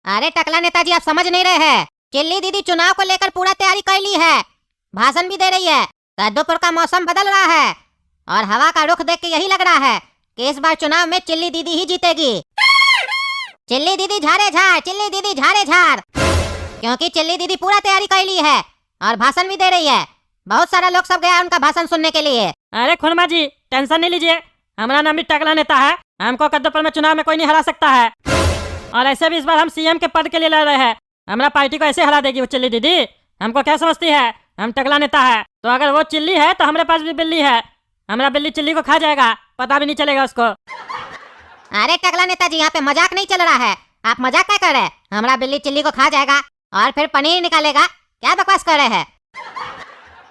अरे टकला नेताजी, आप समझ नहीं रहे हैं। चिल्ली दीदी चुनाव को लेकर पूरा तैयारी कर ली है, भाषण भी दे रही है। कद्दूपुर का मौसम बदल रहा है और हवा का रुख देख के यही लग रहा है कि इस बार चुनाव में चिल्ली दीदी ही जीतेगी। चिल्ली दीदी झाड़े झाड़, चिल्ली दीदी झाड़े झाड़, क्योंकि चिल्ली दीदी पूरा तैयारी कर ली है और भाषण भी दे रही है। बहुत सारा लोग सब गया उनका भाषण सुनने के लिए। अरे खुरमा जी, टेंशन नहीं लीजिए, हमारा नाम भी टकला नेता है। हमको कद्दूपुर में चुनाव में कोई नहीं हरा सकता है। और ऐसे भी इस बार हम सीएम के पद के लिए लड़ रहे हैं। हमारा पार्टी को ऐसे हरा देगी वो चिल्ली दीदी। हमको क्या समझती है, हम टकला नेता है। तो अगर वो चिल्ली है तो हमारे पास भी बिल्ली है। हमारा बिल्ली चिल्ली को खा जाएगा, पता भी नहीं चलेगा उसको। अरे टकला नेताजी, यहाँ पे मजाक नहीं चल रहा है। आप मजाक क्या कर रहे हैं? हमारा बिल्ली चिल्ली को खा जाएगा और फिर पनीर निकालेगा? क्या बकवास कर रहे हैं?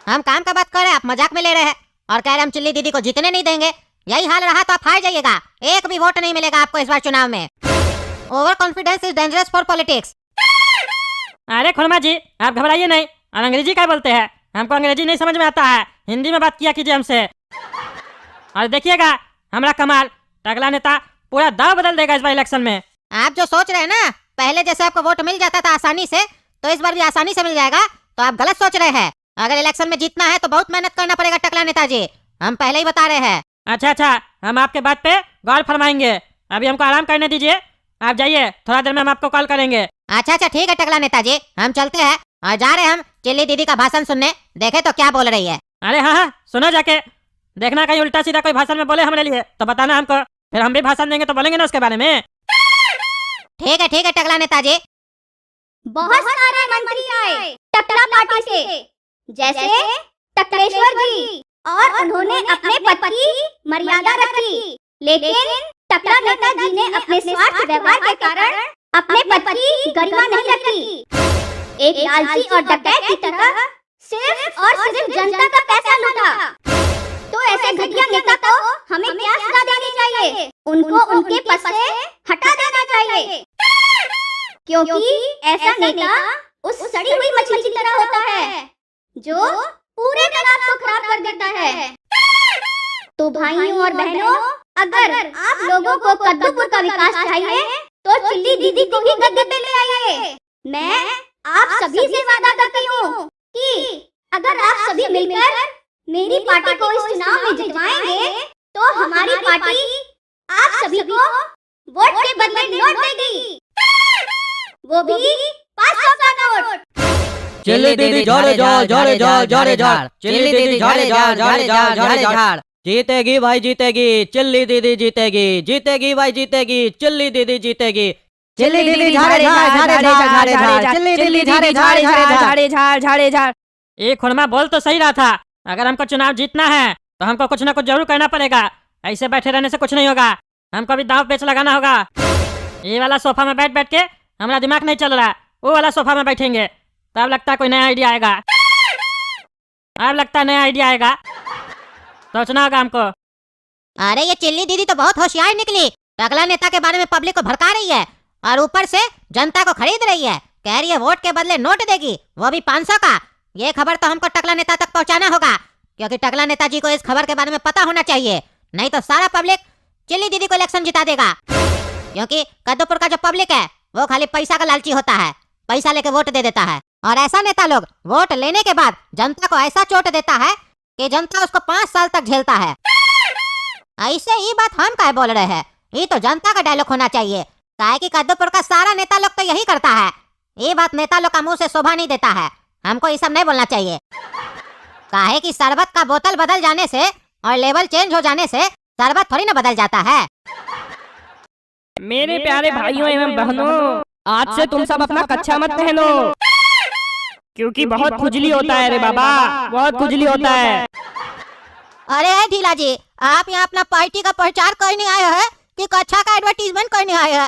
हम काम का बात कर रहे हैं, आप मजाक में ले रहे हैं और कह रहे हम चिल्ली दीदी को जीतने नहीं देंगे। यही हाल रहा तो आप हार जाइएगा, एक भी वोट नहीं मिलेगा आपको इस बार चुनाव में। Over confidence is dangerous for politics. अरे खुरमा जी, आप घबराइए नहीं। और अंग्रेजी क्या बोलते हैं? हमको अंग्रेजी नहीं समझ में आता है, हिंदी में बात किया कीजिए हमसे। और देखिएगा हमारा कमाल, टकला नेता पूरा दाव बदल देगा इस बार इलेक्शन में। आप जो सोच रहे हैं ना, पहले जैसे आपको वोट मिल जाता था आसानी से, तो इस बार भी आसानी से मिल जाएगा, तो आप गलत सोच रहे हैं। अगर इलेक्शन में जीतना है तो बहुत मेहनत करना पड़ेगा टकला नेताजी, हम पहले ही बता रहे हैं। अच्छा, हम आपके बात पे गौर फरमाएंगे। अभी हमको आराम करने दीजिए, आप जाइए, थोड़ा देर में हम आपको कॉल करेंगे। अच्छा ठीक है टकला नेताजी, हम चलते हैं और जा रहे हैं हम चिल्ली दीदी का भाषण सुनने, देखे तो क्या बोल रही है। अरे हाँ, सुनो जाके, देखना कहीं उल्टा सीधा कोई भाषण में बोले हमारे लिए तो बताना हमको, फिर हम भी भाषण देंगे तो बोलेंगे ना उसके बारे में। ठीक है टकला नेताजी। बहुत सारे मंत्री आए टकला पार्टी से, जैसे टकलेश्वर जी, और उन्होंने अपने पद की मर्यादा रखी। लेकिन टकला नेताजी ने अपने स्वार्थ व्यवहार के कारण अपने पद की गरिमा नहीं रखी। एक लालची और डकैत की तरह सिर्फ और सिर्फ जनता का पैसा लूटा। तो ऐसे घटिया नेता को हमें क्या सजा देनी चाहिए? उनको उनके पद से हटा देना चाहिए, क्योंकि ऐसा नेता उस सड़ी हुई मछली की तरह होता है जो पूरे तालाब को खराब कर देता है। तो भाइयों और बहनों, अगर आप लोगों को कद्दूपुर का विकास चाहिए तो चिल्ली दीदी को भी गद्दे पे ले आइए। मैं आप सभी से वादा करती हूँ कि अगर आप सभी मिलकर मेरी पार्टी को इस चुनाव में जितवाएंगे तो हमारी पार्टी आप सभी को वोट के बदले नोट देगी, वो भी 500 का नोट। चिल्ली दीदी झाड़े झाड़, झाड़े झाड़, झाड़े झाड़, चिल्ली दीदी झाड़े झाड़, झाड़े झाड़, झाड़े झाड़। जीतेगी भाई जीतेगी, चिल्ली दीदी जीतेगी, जीतेगी भाई जीतेगी, चिल्ली दीदी जीतेगी। चिल्ली दीदी झाड़े झाड़, झाड़े झाड़, झाड़े झाड़, चिल्ली दीदी झाड़े झाड़, झाड़े झाड़, झाड़े झाड़। ये खुरमा बोल तो सही रहा था, अगर हमको चुनाव जीतना है तो हमको कुछ ना कुछ जरूर करना पड़ेगा। ऐसे बैठे रहने से कुछ नहीं होगा, हमको भी दांव पेच लगाना होगा। ये वाला सोफा में बैठ बैठ के हमारा दिमाग नहीं चल रहा, वो वाला सोफा में बैठेंगे तब लगता है कोई नया आइडिया आएगा। अब लगता है नया आइडिया आएगा, सोचना होगा हमको। अरे ये चिल्ली दीदी तो बहुत होशियार निकली, टकला नेता के बारे में पब्लिक को भड़का रही है और ऊपर से जनता को खरीद रही है। कह रही है वोट के बदले नोट देगी, वो भी 500 का। ये खबर तो हमको टकला नेता तक पहुंचाना होगा, क्योंकि टकला नेताजी को इस खबर के बारे में पता होना चाहिए, नहीं तो सारा पब्लिक चिल्ली दीदी को इलेक्शन जिता देगा। क्योंकि कद्दूपुर का जो पब्लिक है वो खाली पैसा का लालची होता है, पैसा लेके वोट दे देता है। और ऐसा नेता लोग वोट लेने के बाद जनता को ऐसा चोट देता है कि जनता उसको 5 साल तक झेलता है। ऐसे ही बात हम क्या बोल रहे हैं, ये तो जनता का डायलॉग होना चाहिए। काहे कि कद्दूपुर का सारा नेता लोग तो यही करता है। ये बात नेता लोग का मुंह से शोभा नहीं देता है, हमको ये सब नहीं बोलना चाहिए। काहे कि शरबत का बोतल बदल जाने से और लेवल चेंज हो जाने से शरबत थोड़ी ना बदल जाता है। मेरे प्यारे भाइयों एवं बहनों, आज से तुम सब अपना कच्छा मत पहनो, क्योंकि बहुत खुजली होता है रे बाबा, बहुत खुजली होता है। अरे ढीला जी, आप यहाँ अपना पार्टी का प्रचार करने आए हैं कि कच्छा का एडवर्टीजमेंट करने आए हैं?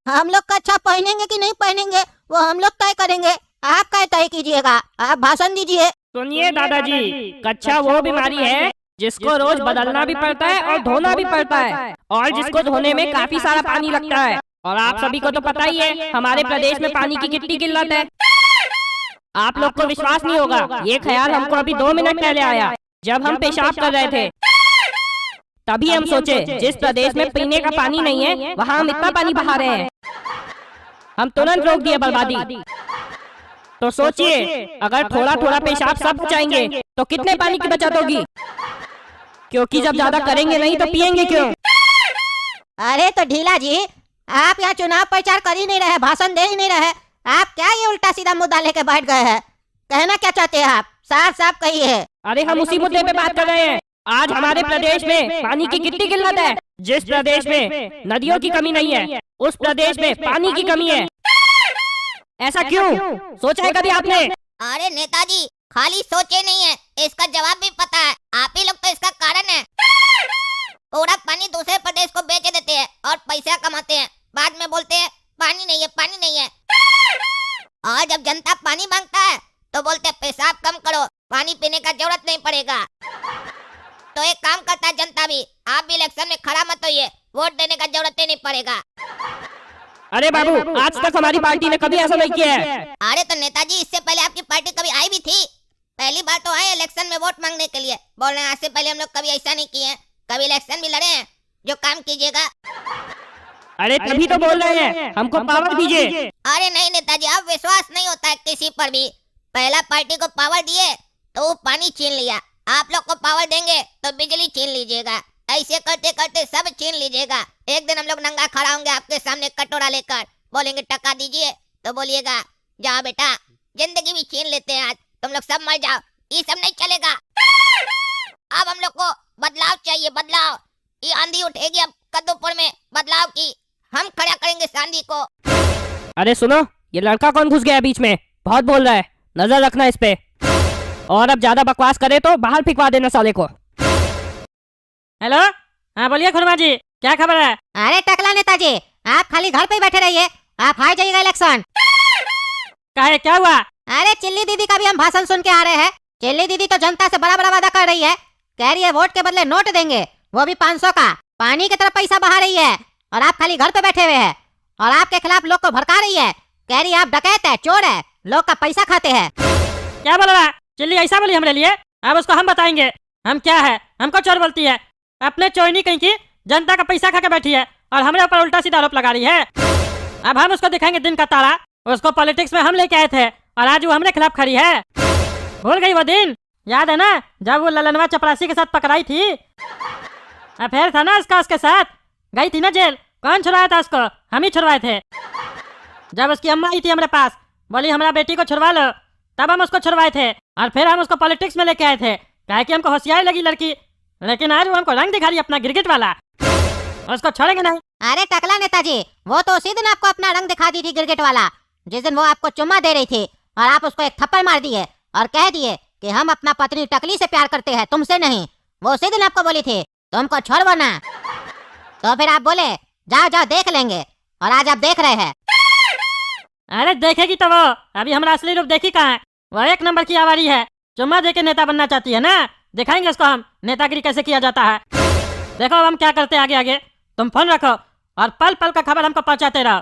हम लोग कच्छा पहनेंगे कि नहीं पहनेंगे वो हम लोग तय करेंगे, आप क्या तय कीजिएगा, आप भाषण दीजिए। सुनिए दादाजी, कच्छा वो बीमारी है जिसको रोज बदलना भी पड़ता है और धोना भी पड़ता है, और जिसको धोने में काफी सारा पानी लगता है। और आप सभी को तो पता ही है हमारे प्रदेश में पानी की कितनी किल्लत है। आप लोग को विश्वास नहीं होगा, ये ख्याल हमको अभी 2 मिनट पहले आया जब हम पेशाब कर रहे थे। तभी हम सोचे जिस प्रदेश में पीने का पानी नहीं है वहाँ हम इतना पानी बहा रहे हैं। हम तुरंत रोक दिए बर्बादी। तो सोचिए, अगर थोड़ा थोड़ा पेशाब सब बचाएंगे तो कितने पानी की बचत होगी? क्योंकि जब ज्यादा करेंगे नहीं तो पिएंगे क्यों? अरे तो ढीला जी, आप यहाँ चुनाव प्रचार कर ही नहीं रहे, भाषण दे ही नहीं रहे, आप क्या ये उल्टा सीधा मुद्दा लेके बैठ गए हैं? कहना क्या चाहते हैं आप? साफ साफ कहिए। अरे हम उसी मुद्दे पे बात कर रहे हैं। आज हमारे प्रदेश में पानी की कितनी किल्लत है। जिस प्रदेश में नदियों की कमी नहीं है, उस प्रदेश में पानी की कमी है। ऐसा क्यों? सोचा है कभी आपने? अरे नेताजी, खाली सोचे नहीं है, इसका जवाब भी पता है। आप ही लोग तो इसका कारण है। पूरा पानी दूसरे प्रदेश को बेच देते हैं और पैसा कमाते हैं, बाद में बोलते हैं पानी नहीं है, पानी नहीं है। और जब जनता पानी मांगता है तो बोलते हैं पेशाब कम करो, पानी पीने का जरूरत नहीं पड़ेगा। तो एक काम करता है जनता भी, आप भी इलेक्शन में खड़ा मत होइए, वोट देने का जरूरत ही नहीं पड़ेगा। अरे बाबू, आज तक हमारी पार्टी ने कभी ऐसा नहीं किया है। अरे तो नेताजी, इससे पहले आपकी पार्टी कभी आई भी थी? पहली बार तो आए इलेक्शन में वोट मांगने के लिए। बोल रहे हैं आज से पहले हम लोग कभी ऐसा नहीं किए हैं, कभी इलेक्शन भी लड़े हैं। जो काम कीजिएगा। अरे तभी तो बोल रहे हैं, हमको पावर दीजिए। अरे नहीं नेताजी, आप विश्वास नहीं होता है किसी पर भी। पहला पार्टी को पावर दिए तो वो पानी छीन लिया, आप लोग को पावर देंगे तो बिजली छीन लीजिएगा। ऐसे करते करते सब छीन लीजिएगा। एक दिन हम लोग नंगा खड़ा होंगे आपके सामने कटोरा लेकर, बोलेंगे टका दीजिए तो बोलिएगा जाओ बेटा, जिंदगी भी छीन लेते हैं आज, तुम लोग सब मर जाओ। ये सब नहीं चलेगा। अब हम लोग को बदलाव चाहिए, बदलाव। ये आंधी उठेगी अब कद्दूपुर में, बदलाव की हम खड़ा करेंगे इस आंधी को। अरे सुनो, ये लड़का कौन घुस गया बीच में? बहुत बोल रहा है, नजर रखना इस पे। और अब ज्यादा बकवास करे तो बाहर फिकवा देना साले को। हेलो, हाँ बोलिए खुरमा जी, क्या खबर है? अरे टकला नेताजी, आप खाली घर पे ही बैठे रहिए, आप हार जाइएगा इलेक्शन। काहे, क्या हुआ? अरे चिल्ली दीदी का भी हम भाषण सुन के आ रहे हैं। चिल्ली दीदी तो जनता से बड़ा बड़ा वादा कर रही है, कह रही है वोट के बदले नोट देंगे, वो भी 500 का। पानी की तरफ पैसा बहा रही है और आप खाली घर पे बैठे हुए हैं। और आपके खिलाफ लोग को भड़का रही है, कह रही है आप डकैत है, चोर है, लोग का पैसा खाते हैं। क्या बोल रहा है? चिल्ली ऐसा बोली हमरे लिए? अब उसको हम बताएंगे हम क्या है। हमको चोर बोलती है, अपने चोरनी कहीं की जनता का पैसा खा के बैठी है और हमरे ऊपर उल्टा सीधा आरोप लगा रही है। अब हम उसको दिखाएंगे दिन का तारा। उसको पॉलिटिक्स में हम लेके आए थे और आज वो हमरे खिलाफ खड़ी है। भूल गई वो दिन? याद है ना जब वो ललनवा चपरासी के साथ पकड़ाई थी? अफेयर था ना उसका उसके साथ, गई थी ना जेल। कौन छुड़वाया था उसको? हम ही छुड़वाए थे। जब उसकी अम्मा आई थी हमारे पास, बोली हमारा बेटी को छुड़वा लो, तब हम उसको छुड़वाए थे और फिर हम उसको पॉलिटिक्स में लेके आए थे, कहे कि हमको होशियारी लगी लड़की। लेकिन आज वो हमको रंग दिखा रही है अपना गिरगिट वाला, उसको छोड़ेंगे नहीं। अरे टकला नेताजी, वो तो उसी दिन आपको अपना रंग दिखा दी थी गिरगिट वाला, जिस दिन वो आपको चुम्मा दे रही थी और आप उसको एक थप्पड़ मार दिए और कह दिए कि हम अपना पत्नी टकली से प्यार करते हैं, तुमसे नहीं। वो उसी दिन आपको बोली थी तुमको छोड़ो ना। तो फिर आप बोले जाओ जाओ देख लेंगे, और आज आप देख रहे हैं। अरे देखेगी तो वो अभी हमारा असली रूप देखी कहाँ है। वो एक नंबर की आवारी है, चुम्मा दे के नेता बनना चाहती है ना। दिखाएंगे उसको हम नेतागिरी कैसे किया जाता है। देखो अब हम क्या करते हैं आगे आगे। तुम फोन रखो और पल पल का खबर हमको पहुंचाते रहो।